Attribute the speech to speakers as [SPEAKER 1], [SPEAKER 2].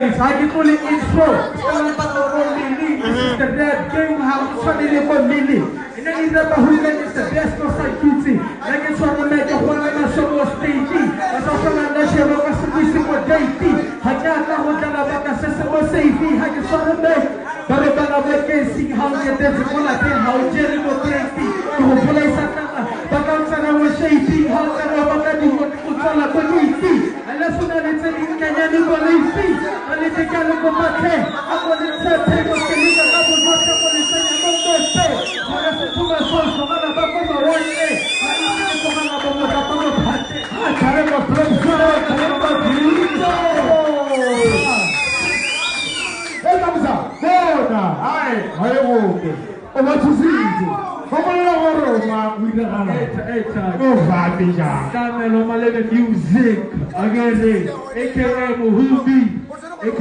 [SPEAKER 1] I can fully intro. This is the Red Game House, Sunday for Lily. And then he's the hooligan, is the best of Saikuti. Like it's on the make of one of the show stagey. As also on the show of a solution for Daisy. Hajata Hotana Baka Sesamo Safety, Hagasana Bay. But about a vacancy, how you get this one again, how Jericho Tracy. You will play Sakana. Bakana was shaping, how can I do what Kutala Boniti. And that's what I'm saying, can you believe? Alete kalo ko pate, ako din sa table sa liga kabo basta ko din sa imong doste. Para sa tuma so mana ba ko mawale. Ay ko mana ba mo sa pag pate. Kare mo professor, kare mo dito. Kamsa, bona. Ay wo. O mathusize. Komona Roma uyakala. Oh Vabija. Kamelo Malebe music. Again, AKA Muhubi.